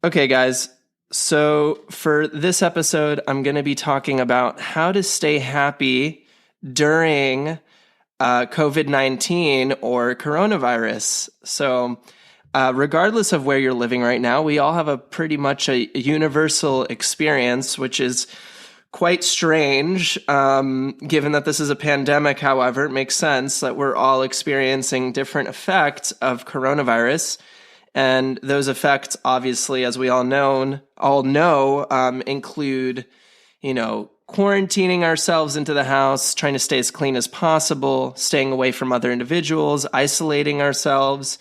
Okay, guys. So for this episode, I'm going to be talking about how to stay happy during COVID-19 or coronavirus. Regardless of where you're living right now, we all have a pretty much a universal experience, which is quite strange. Given that this is a pandemic, however, it makes sense that we're all experiencing different effects of coronavirus. And those effects, obviously, as we all know, include, quarantining ourselves into the house, trying to stay as clean as possible, staying away from other individuals, isolating ourselves.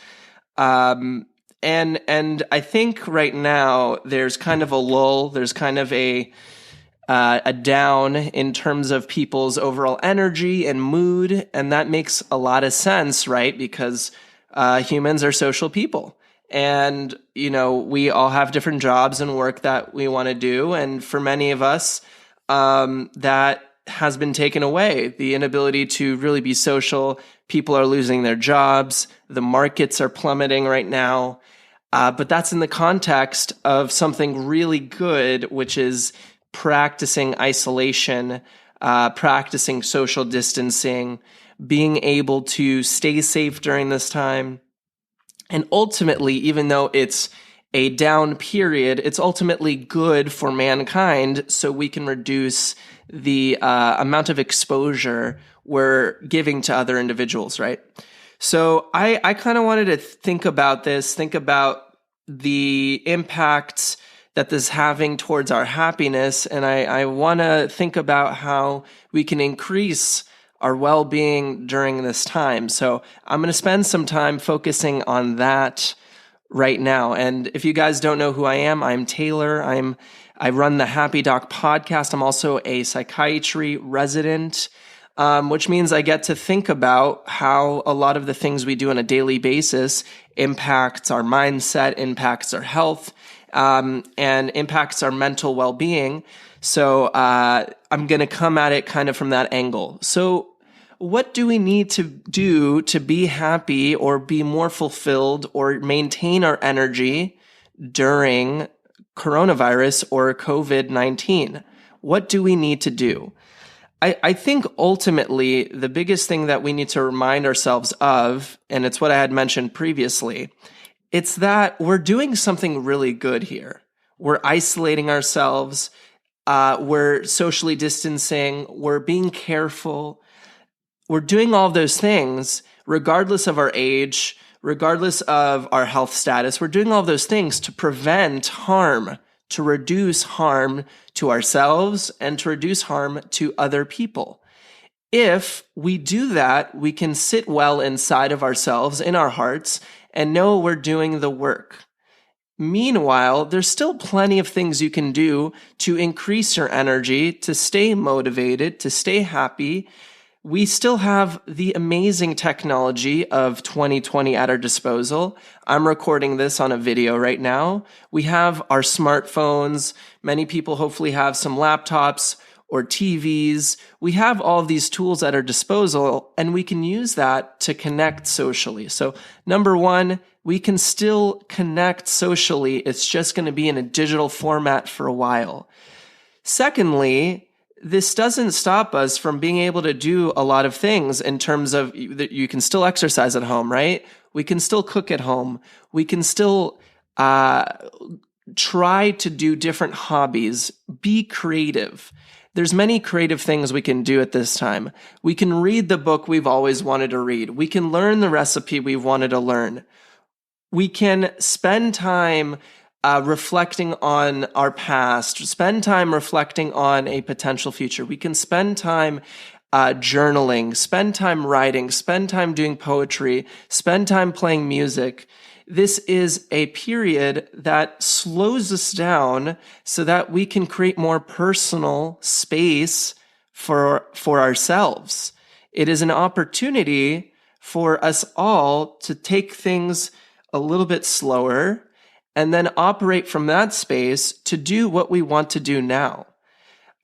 And I think right now there's kind of a lull. There's kind of a down in terms of people's overall energy and mood, and that makes a lot of sense, right? Because humans are social people. And, we all have different jobs and work that we want to do. And for many of us, that has been taken away. The inability to really be social. People are losing their jobs. The markets are plummeting right now. But that's in the context of something really good, which is practicing isolation, practicing social distancing, being able to stay safe during this time. And ultimately, even though it's a down period, it's ultimately good for mankind so we can reduce the amount of exposure we're giving to other individuals, right? So I kind of wanted to think about the impacts that this is having towards our happiness. And I want to think about how we can increase our well-being during this time. So I'm going to spend some time focusing on that right now. And if you guys don't know who I am, I'm Taylor. I run the Happy Doc podcast. I'm also a psychiatry resident, which means I get to think about how a lot of the things we do on a daily basis impacts our mindset, impacts our health, and impacts our mental well-being. So I'm going to come at it kind of from that angle. So what do we need to do to be happy or be more fulfilled or maintain our energy during coronavirus or COVID-19? What do we need to do? I think ultimately the biggest thing that we need to remind ourselves of, and it's what I had mentioned previously, it's that we're doing something really good here. We're isolating ourselves. We're socially distancing. We're being careful. We're doing all of those things regardless of our age, regardless of our health status. We're doing all of those things to prevent harm, to reduce harm to ourselves and to reduce harm to other people. If we do that, we can sit well inside of ourselves, in our hearts, and know we're doing the work. Meanwhile, there's still plenty of things you can do to increase your energy, to stay motivated, to stay happy. We still have the amazing technology of 2020 at our disposal. I'm recording this on a video right now. We have our smartphones. Many people hopefully have some laptops or TVs. We have all of these tools at our disposal, and we can use that to connect socially. So number one, we can still connect socially. It's just going to be in a digital format for a while. Secondly, this doesn't stop us from being able to do a lot of things in terms of that you can still exercise at home, right? We can still cook at home. We can still try to do different hobbies, be creative. There's many creative things we can do at this time. We can read the book we've always wanted to read. We can learn the recipe we've wanted to learn. We can spend time reflecting on our past, spend time reflecting on a potential future. We can spend time journaling, spend time writing, spend time doing poetry, spend time playing music. This is a period that slows us down so that we can create more personal space for ourselves. It is an opportunity for us all to take things a little bit slower and then operate from that space to do what we want to do now.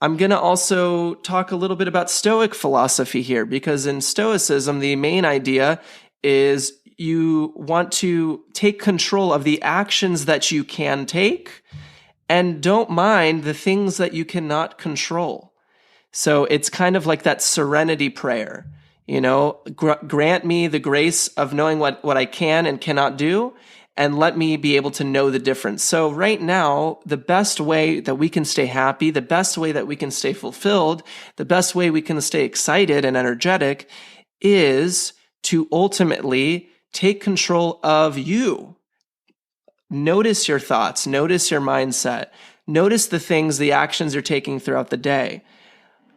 I'm going to also talk a little bit about Stoic philosophy here, because in Stoicism, the main idea is you want to take control of the actions that you can take and don't mind the things that you cannot control. So it's kind of like that serenity prayer, grant me the grace of knowing what I can and cannot do, and let me be able to know the difference. So right now, the best way that we can stay happy, the best way that we can stay fulfilled, the best way we can stay excited and energetic is to ultimately take control of you. Notice your thoughts, notice your mindset, notice the things, the actions you're taking throughout the day.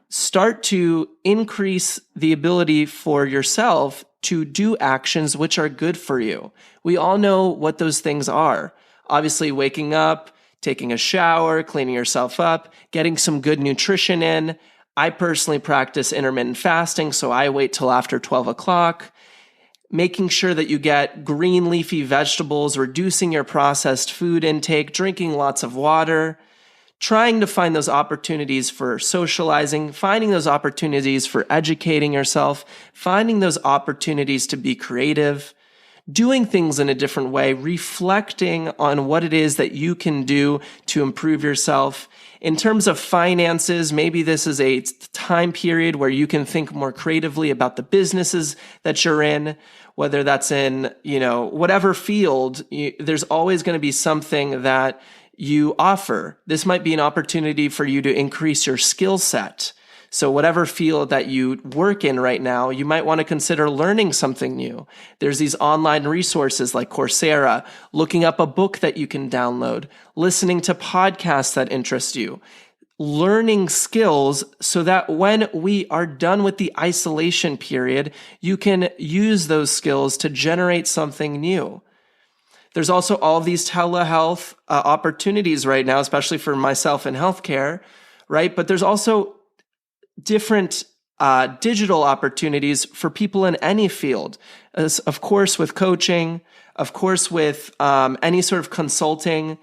Start to increase the ability for yourself to do actions which are good for you. We all know what those things are. Obviously, waking up, taking a shower, cleaning yourself up, getting some good nutrition in. I personally practice intermittent fasting, so I wait till after 12 o'clock. Making sure that you get green leafy vegetables, reducing your processed food intake, drinking lots of water, trying to find those opportunities for socializing, finding those opportunities for educating yourself, finding those opportunities to be creative, doing things in a different way, reflecting on what it is that you can do to improve yourself. In terms of finances, maybe this is a time period where you can think more creatively about the businesses that you're in, whether that's in, whatever field, there's always going to be something that you offer. This might be an opportunity for you to increase your skill set. So whatever field that you work in right now, you might want to consider learning something new. There's these online resources like Coursera, looking up a book that you can download, listening to podcasts that interest you, learning skills so that when we are done with the isolation period, you can use those skills to generate something new. There's also all of these telehealth opportunities right now, especially for myself in healthcare, right? But there's also different digital opportunities for people in any field. Of course, with coaching, of course, with any sort of consulting,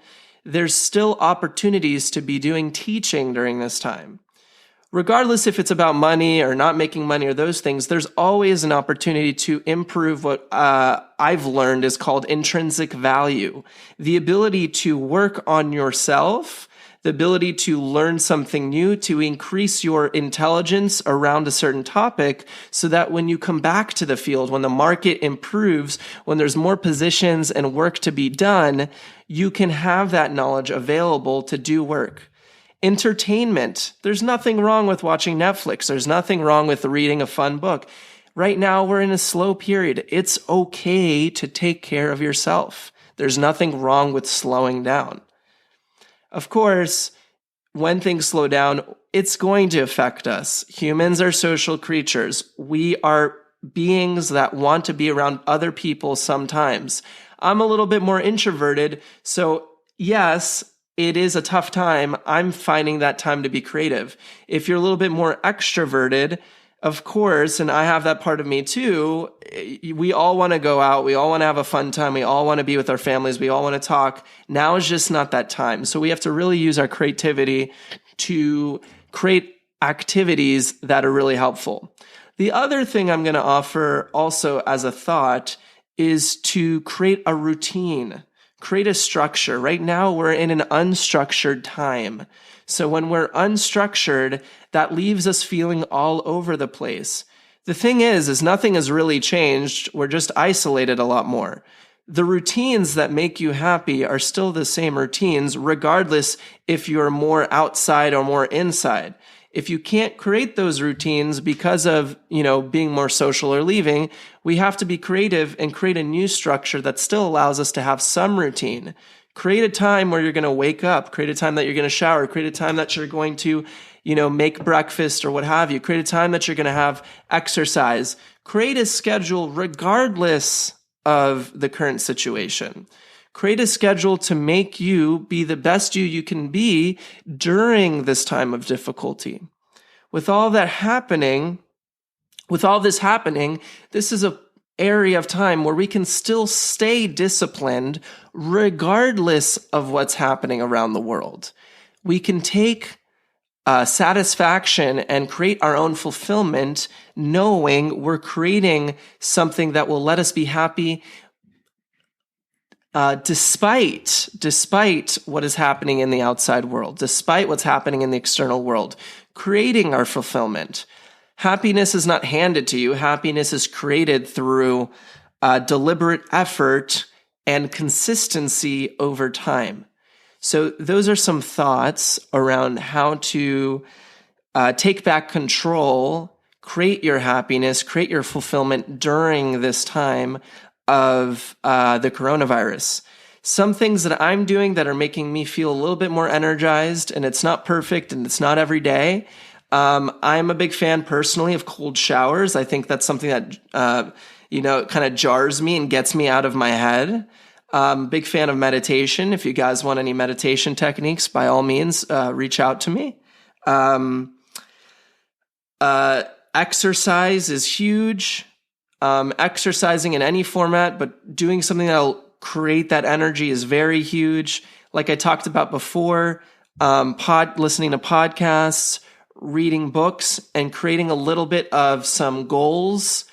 there's still opportunities to be doing teaching during this time. Regardless if it's about money or not making money or those things, there's always an opportunity to improve what I've learned is called intrinsic value. The ability to work on yourself, the ability to learn something new, to increase your intelligence around a certain topic so that when you come back to the field, when the market improves, when there's more positions and work to be done, you can have that knowledge available to do work. Entertainment. There's nothing wrong with watching Netflix. There's nothing wrong with reading a fun book. Right now, we're in a slow period. It's okay to take care of yourself. There's nothing wrong with slowing down. Of course, when things slow down, it's going to affect us. Humans are social creatures. We are beings that want to be around other people sometimes. I'm a little bit more introverted, so yes, it is a tough time. I'm finding that time to be creative. If you're a little bit more extroverted, of course, and I have that part of me too, we all want to go out. We all want to have a fun time. We all want to be with our families. We all want to talk. Now is just not that time. So we have to really use our creativity to create activities that are really helpful. The other thing I'm going to offer also as a thought is to create a routine. Create a structure. Right now, we're in an unstructured time. So when we're unstructured, that leaves us feeling all over the place. The thing is nothing has really changed. We're just isolated a lot more. The routines that make you happy are still the same routines, regardless if you're more outside or more inside. If you can't create those routines because of, being more social or leaving, we have to be creative and create a new structure that still allows us to have some routine. Create a time where you're going to wake up, create a time that you're going to shower, create a time that you're going to, make breakfast or what have you. Create a time that you're going to have exercise. Create a schedule regardless of the current situation. Create a schedule to make you be the best you can be during this time of difficulty. With all this happening, this is an area of time where we can still stay disciplined regardless of what's happening around the world. We can take satisfaction and create our own fulfillment, knowing we're creating something that will let us be happy despite what is happening in the outside world, despite what's happening in the external world, creating our fulfillment. Happiness is not handed to you. Happiness is created through deliberate effort and consistency over time. So those are some thoughts around how to take back control, create your happiness, create your fulfillment during this time of the coronavirus. Some things that I'm doing that are making me feel a little bit more energized, and it's not perfect and it's not every day. I'm a big fan personally of cold showers. I think that's something that, kind of jars me and gets me out of my head. Big fan of meditation. If you guys want any meditation techniques, by all means, reach out to me. Exercise is huge. Exercising in any format, but doing something that'll create that energy is very huge. Like I talked about before, listening to podcasts, reading books, and creating a little bit of some goals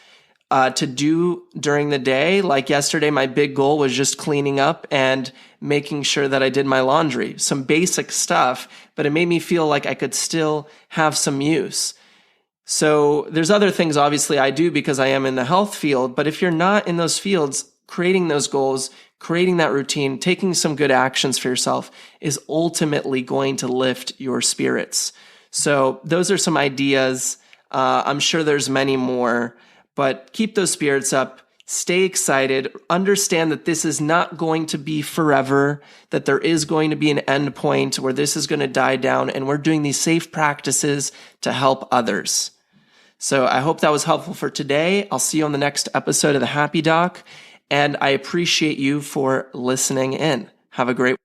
to do during the day. Like yesterday, my big goal was just cleaning up and making sure that I did my laundry. Some basic stuff, but it made me feel like I could still have some use. So there's other things obviously I do because I am in the health field, but if you're not in those fields, creating those goals, creating that routine, taking some good actions for yourself is ultimately going to lift your spirits. So those are some ideas. I'm sure there's many more, but keep those spirits up. Stay excited. Understand that this is not going to be forever, that there is going to be an end point where this is going to die down, and we're doing these safe practices to help others. So I hope that was helpful for today. I'll see you on the next episode of The Happy Doc, and I appreciate you for listening in. Have a great